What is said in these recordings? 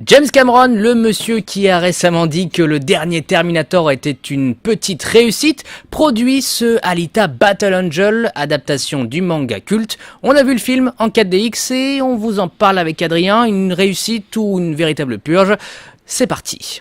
James Cameron, le monsieur qui a récemment dit que le dernier Terminator était une petite réussite, produit ce Alita Battle Angel, adaptation du manga culte. On a vu le film en 4DX et on vous en parle avec Adrien, une réussite ou une véritable purge. C'est parti.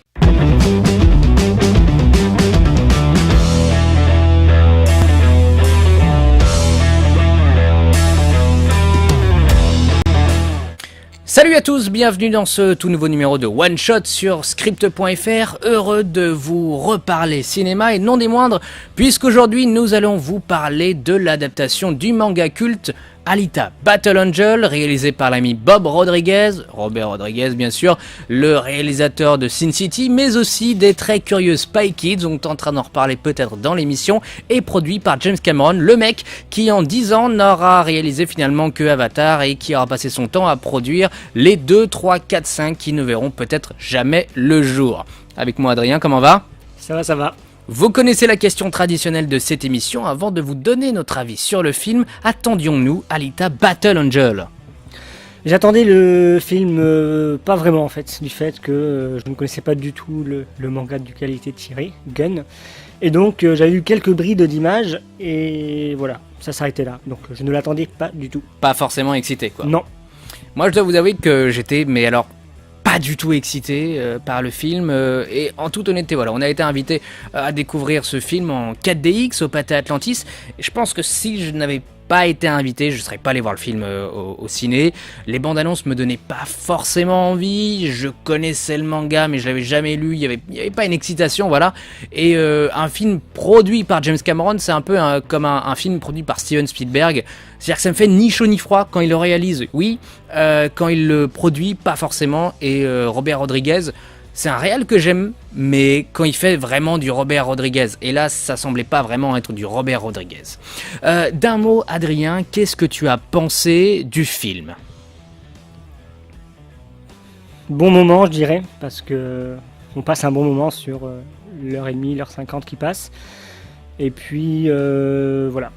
Salut à tous, bienvenue dans ce tout nouveau numéro de One Shot sur Script.fr. Heureux de vous reparler cinéma et non des moindres, puisqu'aujourd'hui nous allons vous parler de l'adaptation du manga culte Alita Battle Angel, réalisé par l'ami Bob Rodriguez, Robert Rodriguez bien sûr, le réalisateur de Sin City, mais aussi des très curieux Spy Kids, on est en train d'en reparler peut-être dans l'émission, et produit par James Cameron, le mec qui en 10 ans n'aura réalisé finalement que Avatar et qui aura passé son temps à produire les 2, 3, 4, 5 qui ne verront peut-être jamais le jour. Avec moi Adrien, comment va ? Ça va. Vous connaissez la question traditionnelle de cette émission. Avant de vous donner notre avis sur le film, attendions-nous Alita Battle Angel ? J'attendais le film pas vraiment en fait, du fait que je ne connaissais pas du tout le manga duquel il était tiré, Gun. Et donc j'avais eu quelques brides d'images et voilà, ça s'arrêtait là. Donc je ne l'attendais pas du tout. Pas forcément excité quoi. Non. Moi je dois vous avouer que j'étais, mais alors pas du tout excité par le film et en toute honnêteté voilà, on a été invité à découvrir ce film en 4DX au Pathé Atlantis et je pense que si je n'avais pas été invité, je serais pas allé voir le film au ciné. Les bandes annonces me donnaient pas forcément envie, je connaissais le manga mais je l'avais jamais lu, il y avait pas une excitation voilà. Et un film produit par James Cameron, c'est un peu comme un film produit par Steven Spielberg. C'est-à-dire que ça me fait ni chaud ni froid quand il le réalise, oui, quand il le produit, pas forcément. Et Robert Rodriguez, c'est un réal que j'aime, mais quand il fait vraiment du Robert Rodriguez, et là ça semblait pas vraiment être du Robert Rodriguez. D'un mot, Adrien, qu'est-ce que tu as pensé du film ? Bon moment je dirais, parce que on passe un bon moment sur l'heure et demie, l'heure 50 qui passe. Et puis voilà.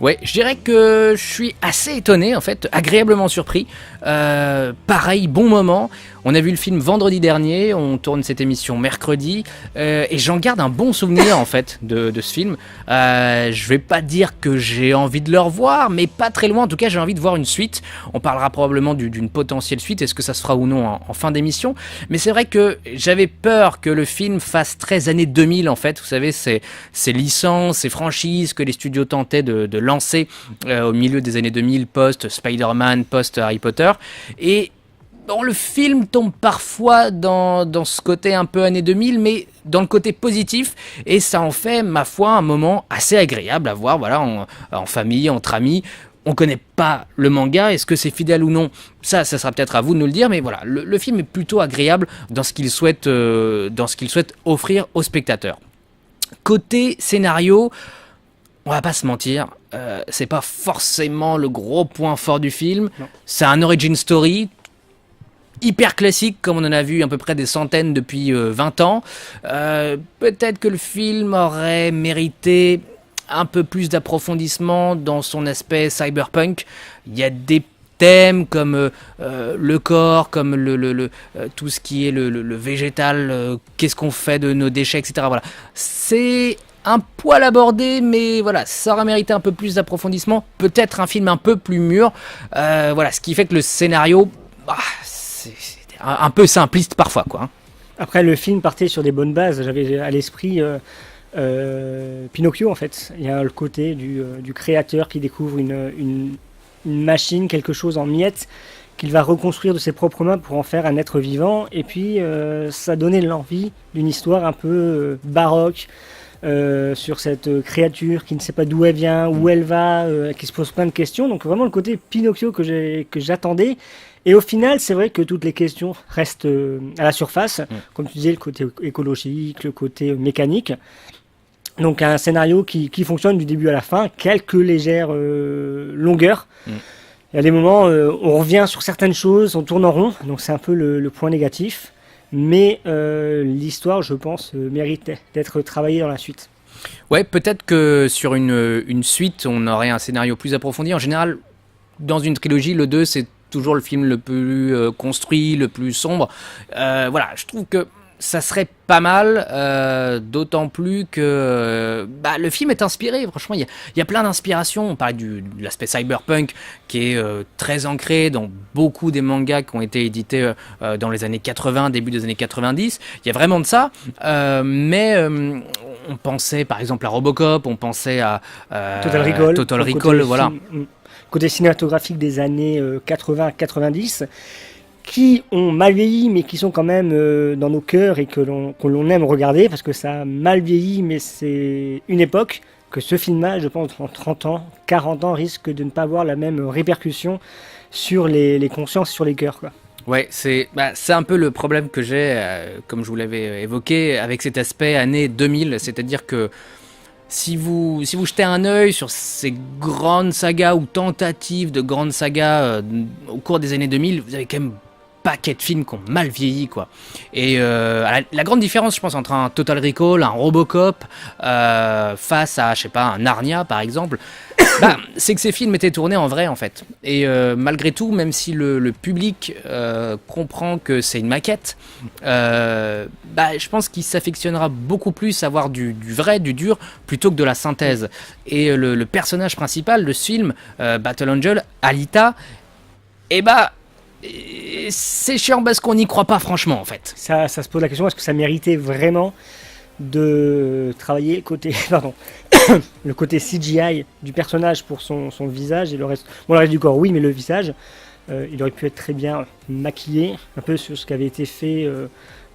Ouais, je dirais que je suis assez étonné en fait, agréablement surpris. Pareil, bon moment. On a vu le film vendredi dernier, on tourne cette émission mercredi, et j'en garde un bon souvenir en fait de ce film. Je vais pas dire que j'ai envie de le revoir, mais pas très loin. En tout cas, j'ai envie de voir une suite. On parlera probablement d'une potentielle suite. Est-ce que ça se fera ou non en fin d'émission ? Mais c'est vrai que j'avais peur que le film fasse très années 2000 en fait. Vous savez, ces licences, ces franchises que les studios tentaient de lancer au milieu des années 2000, post-Spider-Man, post-Harry Potter. Et bon, le film tombe parfois dans ce côté un peu années 2000, mais dans le côté positif, et ça en fait, ma foi, un moment assez agréable à voir, voilà, en famille, entre amis. On connaît pas le manga, est-ce que c'est fidèle ou non ? Ça sera peut-être à vous de nous le dire, mais voilà, le film est plutôt agréable dans ce qu'il souhaite offrir aux spectateurs. Côté scénario, on va pas se mentir, c'est pas forcément le gros point fort du film. Non. C'est un origin story hyper classique, comme on en a vu à peu près des centaines depuis 20 ans. Peut-être que le film aurait mérité un peu plus d'approfondissement dans son aspect cyberpunk. Il y a des thèmes comme le corps, comme tout ce qui est le végétal, qu'est-ce qu'on fait de nos déchets, etc. Voilà. C'est un poil abordé, mais voilà, ça aurait mérité un peu plus d'approfondissement. Peut-être un film un peu plus mûr. Voilà, ce qui fait que le scénario, c'est un peu simpliste parfois, quoi. Après, le film partait sur des bonnes bases. J'avais à l'esprit Pinocchio, en fait. Il y a le côté du créateur qui découvre une machine, quelque chose en miettes, qu'il va reconstruire de ses propres mains pour en faire un être vivant. Et puis, ça donnait l'envie d'une histoire un peu baroque, sur cette créature qui ne sait pas d'où elle vient, où elle va, qui se pose plein de questions. Donc vraiment le côté Pinocchio que j'attendais. Et au final, c'est vrai que toutes les questions restent à la surface. Comme tu disais, le côté écologique, le côté mécanique. Donc un scénario qui fonctionne du début à la fin, quelques légères longueurs. Il y a des moments, on revient sur certaines choses, on tourne en rond. Donc c'est un peu le point négatif. Mais l'histoire, je pense, mérite d'être travaillée dans la suite. Ouais, peut-être que sur une suite, on aurait un scénario plus approfondi. En général, dans une trilogie, le 2, c'est toujours le film le plus construit, le plus sombre. Voilà, je trouve que ça serait pas mal, d'autant plus que le film est inspiré. Franchement, il y a plein d'inspirations. On parlait de l'aspect cyberpunk qui est très ancré dans beaucoup des mangas qui ont été édités dans les années 80, début des années 90. Il y a vraiment de ça, mais on pensait par exemple à Robocop, on pensait à Total Recall, voilà. Côté cinématographique des années 80-90, qui ont mal vieilli, mais qui sont quand même dans nos cœurs et que l'on aime regarder, parce que ça a mal vieilli, mais c'est une époque que ce film-là, je pense, en 30 ans, 40 ans, risque de ne pas avoir la même répercussion sur les consciences, sur les cœurs, quoi. Ouais, c'est un peu le problème que j'ai, comme je vous l'avais évoqué, avec cet aspect année 2000, c'est-à-dire que si vous jetez un œil sur ces grandes sagas ou tentatives de grandes sagas au cours des années 2000, vous avez quand même paquet de films qui ont mal vieilli, quoi. Et la grande différence, je pense, entre un Total Recall, un Robocop, face à, je sais pas, un Narnia, par exemple, c'est que ces films étaient tournés en vrai, en fait. Et malgré tout, même si le public comprend que c'est une maquette, je pense qu'il s'affectionnera beaucoup plus à voir du vrai, du dur, plutôt que de la synthèse. Et le personnage principal de ce film, Battle Angel, Alita, c'est chiant parce qu'on n'y croit pas, franchement, en fait. Ça se pose la question, est-ce que ça méritait vraiment de travailler le côté CGI du personnage pour son visage et le reste du corps, oui, mais le visage, il aurait pu être très bien maquillé, un peu sur ce qui avait été fait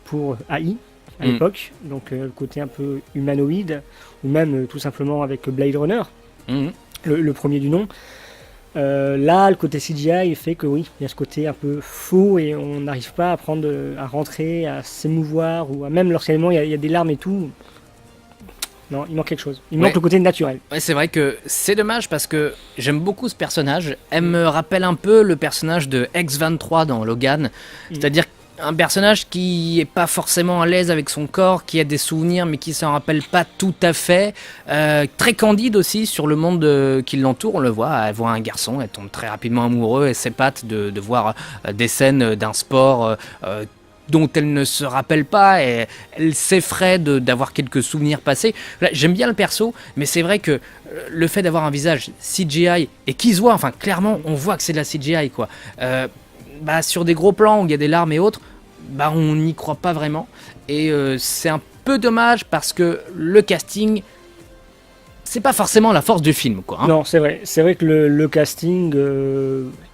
pour AI à l'époque, donc le côté un peu humanoïde, ou même tout simplement avec Blade Runner, le premier du nom. Là, le côté CGI fait que oui, il y a ce côté un peu faux et on n'arrive pas à rentrer, à s'émouvoir, ou même lorsqu'il y a des larmes et tout. Non, il manque quelque chose. Il manque le côté naturel. Ouais, c'est vrai que c'est dommage parce que j'aime beaucoup ce personnage. Elle me rappelle un peu le personnage de X-23 dans Logan. C'est-à-dire un personnage qui est pas forcément à l'aise avec son corps, qui a des souvenirs mais qui s'en rappelle pas tout à fait, très candide aussi sur le monde qui l'entoure. On le voit, elle voit un garçon, elle tombe très rapidement amoureux, elle s'épate de voir des scènes d'un sport dont elle ne se rappelle pas, et elle s'effraie d'avoir quelques souvenirs passés. Là, j'aime bien le perso, mais c'est vrai que le fait d'avoir un visage CGI et qui se voit, enfin clairement on voit que c'est de la CGI, quoi. Sur des gros plans où il y a des larmes et autres, on n'y croit pas vraiment. Et c'est un peu dommage parce que le casting, c'est pas forcément la force du film, quoi. Hein. Non, c'est vrai. C'est vrai que le casting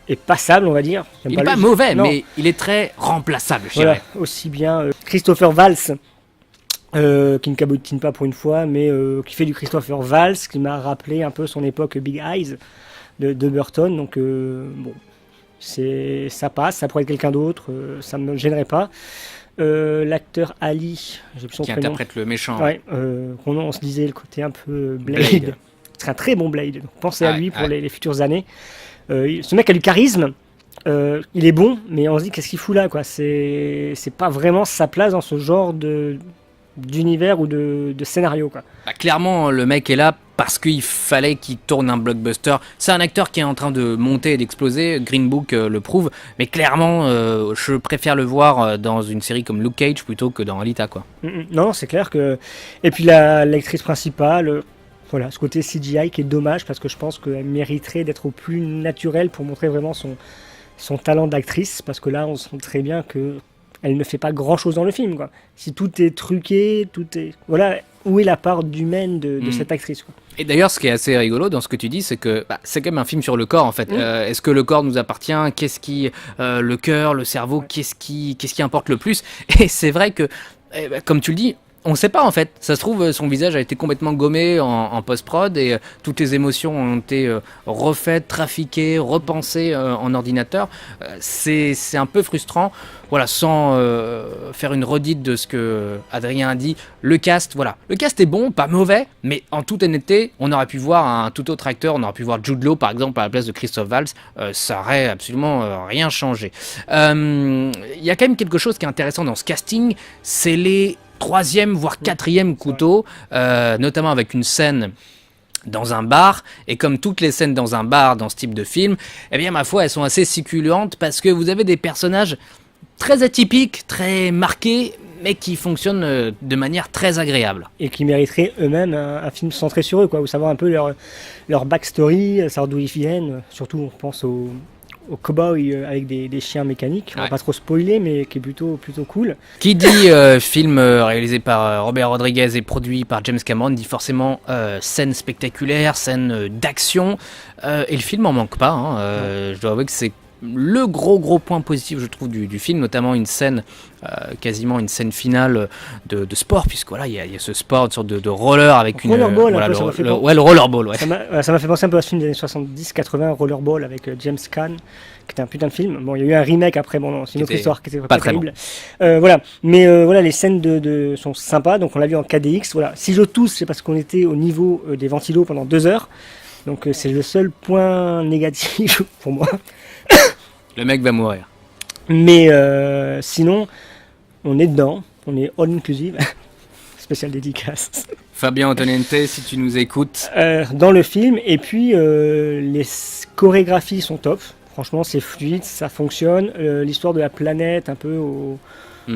est passable, on va dire. Il n'est pas mauvais, mais il est très remplaçable, je dirais. Aussi bien Christopher Waltz, qui ne cabotine pas pour une fois, mais qui fait du Christopher Waltz, qui m'a rappelé un peu son époque Big Eyes de Burton. Donc, ça passe, ça pourrait être quelqu'un d'autre, ça ne me gênerait pas. L'acteur Ali, j'ai plus son prénom, interprète le méchant. Ouais, on se disait le côté un peu Blade. C'est un très bon Blade, donc pensez à lui pour les futures années. Ce mec a du charisme, il est bon, mais on se dit qu'est-ce qu'il fout là, quoi. C'est pas vraiment sa place dans ce genre d'univers ou de scénario, quoi. Clairement, le mec est là parce qu'il fallait qu'il tourne un blockbuster. C'est un acteur qui est en train de monter et d'exploser, Green Book le prouve, mais clairement, je préfère le voir dans une série comme Luke Cage plutôt que dans Alita, quoi. Non, c'est clair que... Et puis l'actrice principale, voilà, ce côté CGI qui est dommage, parce que je pense qu'elle mériterait d'être au plus naturel pour montrer vraiment son talent d'actrice, parce que là, on sent très bien que elle ne fait pas grand chose dans le film, quoi. Si tout est truqué, voilà, où est la part d'humaine de cette actrice, quoi. Et d'ailleurs, ce qui est assez rigolo dans ce que tu dis, c'est que c'est quand même un film sur le corps, en fait. Est-ce que le corps nous appartient? Qu'est-ce qui, le cœur, le cerveau, qu'est-ce qui importe le plus? Et c'est vrai que, comme tu le dis, on ne sait pas, en fait. Ça se trouve, son visage a été complètement gommé en post-prod et toutes les émotions ont été refaites, trafiquées, repensées en ordinateur. C'est un peu frustrant. Voilà, sans faire une redite de ce que Adrien a dit, le cast est bon, pas mauvais, mais en toute honnêteté, on aurait pu voir un tout autre acteur, on aurait pu voir Jude Law par exemple à la place de Christophe Waltz, ça aurait absolument rien changé. Il y a quand même quelque chose qui est intéressant dans ce casting, c'est les troisième voire quatrième couteau, notamment avec une scène dans un bar, et comme toutes les scènes dans un bar dans ce type de film, eh bien ma foi elles sont assez succulentes parce que vous avez des personnages très atypiques, très marqués, mais qui fonctionnent de manière très agréable. Et qui mériteraient eux-mêmes un film centré sur eux, quoi, où savoir un peu leur backstory, savoir d'où ils viennent, surtout on pense aux cow-boys avec des chiens mécaniques, on va pas trop spoiler, mais qui est plutôt cool. Qui dit film réalisé par Robert Rodriguez et produit par James Cameron, dit forcément scène spectaculaire, scène d'action, et le film en manque pas, hein, je dois avouer que c'est le gros point positif je trouve du film, notamment une scène quasiment une scène finale de sport, puisque voilà il y a ce sport, une sorte de roller avec une rollerball, voilà, le rollerball, ouais. Ça m'a fait penser un peu à ce film des années 70-80, Rollerball, avec James Caan, qui était un putain de film. Bon, il y a eu un remake après, bon, c'est une autre histoire qui était pas terrible. Bon. Voilà, mais voilà, les scènes sont sympas, donc on l'a vu en KDX. Voilà, si je tousse, c'est parce qu'on était au niveau des ventilos pendant 2 heures, donc c'est le seul point négatif pour moi. Le mec va mourir. Mais sinon, on est dedans, on est all inclusive. Spécial dédicace. Fabien Antonente, si tu nous écoutes. Dans le film, et puis les chorégraphies sont top. Franchement, c'est fluide, ça fonctionne. L'histoire de la planète, un peu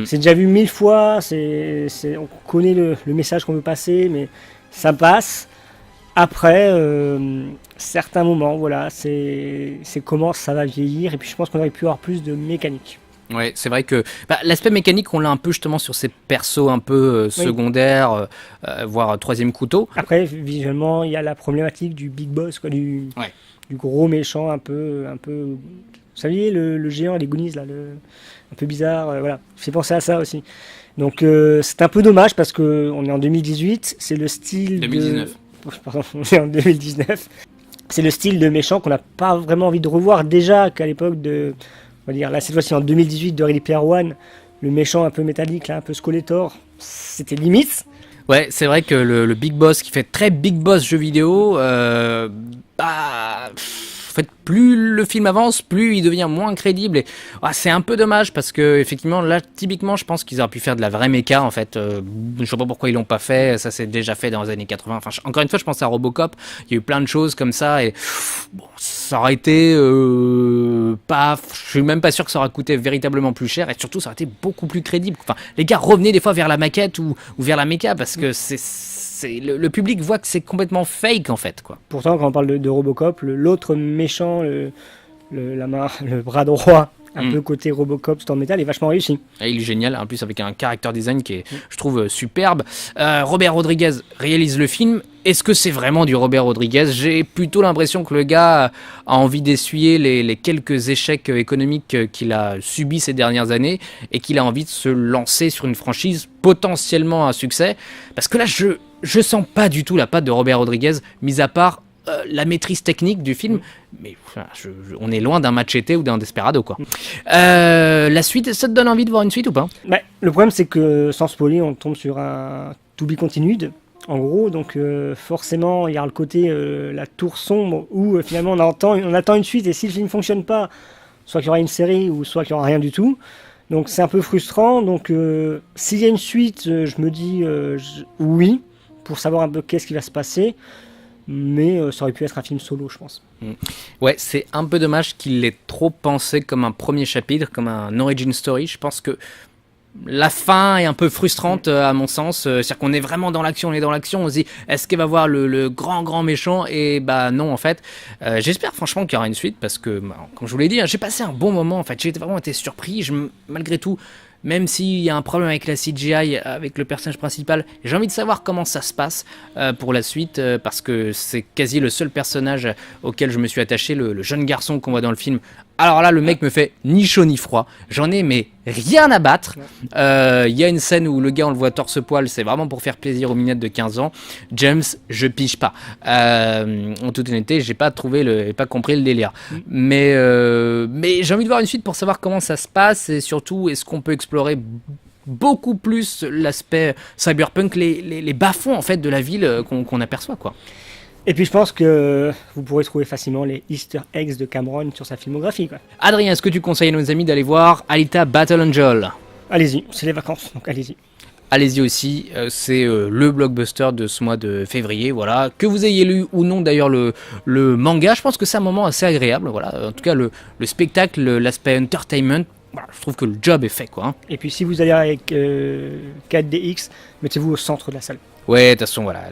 c'est déjà vu 1000 fois, on connaît le message qu'on veut passer, mais ça passe. Après, certains moments, voilà, c'est comment ça va vieillir, et puis je pense qu'on aurait pu avoir plus de mécanique. Ouais, c'est vrai que l'aspect mécanique, on l'a un peu justement sur ces persos un peu secondaires, voire troisième couteau. Après, visuellement, il y a la problématique du big boss, quoi, du gros méchant un peu. Vous savez, le géant, les Goonies, là, un peu bizarre, voilà. J'ai pensé à ça aussi. Donc, c'est un peu dommage parce qu'on est en 2018, c'est le style 2019. Pardon, on est en 2019. C'est le style de méchant qu'on n'a pas vraiment envie de revoir déjà qu'à l'époque de, on va dire, là cette fois-ci en 2018 de Ready Player One, le méchant un peu métallique, là, un peu Skeletor, c'était limite. Ouais, c'est vrai que le Big Boss qui fait très Big Boss jeu vidéo, en fait, plus le film avance, plus il devient moins crédible. Et c'est un peu dommage parce que effectivement, là, typiquement, je pense qu'ils auraient pu faire de la vraie méca. En fait, je sais pas pourquoi ils l'ont pas fait. Ça s'est déjà fait dans les années 80. Enfin, encore une fois, je pense à Robocop. Il y a eu plein de choses comme ça et bon, ça aurait été pas. Je suis même pas sûr que ça aurait coûté véritablement plus cher et surtout, ça aurait été beaucoup plus crédible. Enfin, les gars, revenez des fois vers la maquette ou vers la méca parce que le public voit que c'est complètement fake en fait, quoi. Pourtant, quand on parle de Robocop, l'autre méchant, le bras droit, un peu côté Robocop tout en métal, est vachement réussi. Et il est génial, en plus avec un character design qui est, je trouve, superbe. Robert Rodriguez réalise le film. Est-ce que c'est vraiment du Robert Rodriguez ? J'ai plutôt l'impression que le gars a envie d'essuyer les quelques échecs économiques qu'il a subis ces dernières années et qu'il a envie de se lancer sur une franchise potentiellement un succès. Parce que là, je sens pas du tout la patte de Robert Rodriguez, mis à part la maîtrise technique du film, mais on est loin d'un Machete ou d'un Desperado, quoi. La suite, ça te donne envie de voir une suite ou pas ? Le problème, c'est que sans spoiler, on tombe sur un to be continued, en gros, donc forcément, il y a le côté la tour sombre où finalement on attend une suite, et si le film fonctionne pas, soit qu'il y aura une série ou soit qu'il y aura rien du tout. Donc c'est un peu frustrant. Donc s'il y a une suite, je me dis oui, pour savoir un peu qu'est-ce qui va se passer. Mais ça aurait pu être un film solo, je pense. Ouais, c'est un peu dommage qu'il l'ait trop pensé comme un premier chapitre, comme un origin story. Je pense que la fin est un peu frustrante à mon sens. C'est-à-dire qu'on est vraiment dans l'action, on se dit, est-ce qu'il va voir le grand méchant ? Et non, en fait. J'espère franchement qu'il y aura une suite parce que, comme je vous l'ai dit, j'ai passé un bon moment. En fait, j'ai vraiment été surpris. Malgré tout, même s'il y a un problème avec la CGI, avec le personnage principal, j'ai envie de savoir comment ça se passe pour la suite, parce que c'est quasi le seul personnage auquel je me suis attaché, le jeune garçon qu'on voit dans le film. Alors là, le mec me fait ni chaud ni froid. J'en ai mais rien à battre. Il y a une scène où le gars, on le voit torse-poil, c'est vraiment pour faire plaisir aux minettes de 15 ans. James, je pige pas. En toute honnêteté, j'ai pas compris le délire. Mais j'ai envie de voir une suite pour savoir comment ça se passe et surtout, est-ce qu'on peut explorer beaucoup plus l'aspect cyberpunk, les bas-fonds en fait de la ville qu'on aperçoit, quoi. Et puis je pense que vous pourrez trouver facilement les Easter eggs de Cameron sur sa filmographie, quoi. Adrien, est-ce que tu conseilles à nos amis d'aller voir Alita Battle Angel ? Allez-y, c'est les vacances, donc allez-y. allez-y aussi, c'est le blockbuster de ce mois de février, voilà. Que vous ayez lu ou non d'ailleurs le manga, je pense que c'est un moment assez agréable, voilà. En tout cas, le spectacle, l'aspect entertainment, voilà, je trouve que le job est fait, quoi. Hein. Et puis si vous allez avec 4DX, mettez-vous au centre de la salle. Ouais, de toute façon, voilà,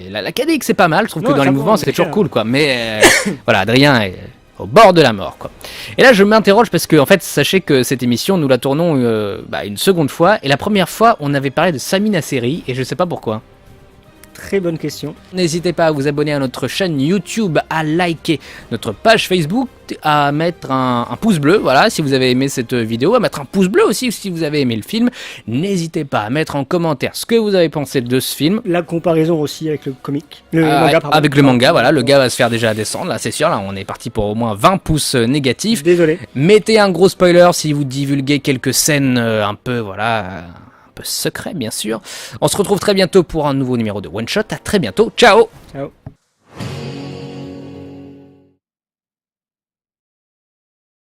la 4DX c'est pas mal, je trouve Non, que dans ça les va, mouvements on c'est est toujours clair. cool, quoi. Mais voilà, Adrien est au bord de la mort, quoi. Et là, je m'interroge parce que, en fait, sachez que cette émission, nous la tournons une seconde fois. Et la première fois, on avait parlé de Sami Nasseri, et je sais pas pourquoi. Très bonne question. N'hésitez pas à vous abonner à notre chaîne YouTube, à liker notre page Facebook, à mettre un pouce bleu, voilà, si vous avez aimé cette vidéo, à mettre un pouce bleu aussi si vous avez aimé le film. N'hésitez pas à mettre en commentaire ce que vous avez pensé de ce film. La comparaison aussi avec le comic. Le manga, pardon. Avec le manga, voilà, le gars va se faire déjà descendre, là c'est sûr, là on est parti pour au moins 20 pouces négatifs. Désolé. Mettez un gros spoiler si vous divulguez quelques scènes un peu, voilà, un peu secret bien sûr. On se retrouve très bientôt pour un nouveau numéro de One Shot, à très bientôt, ciao. Ciao.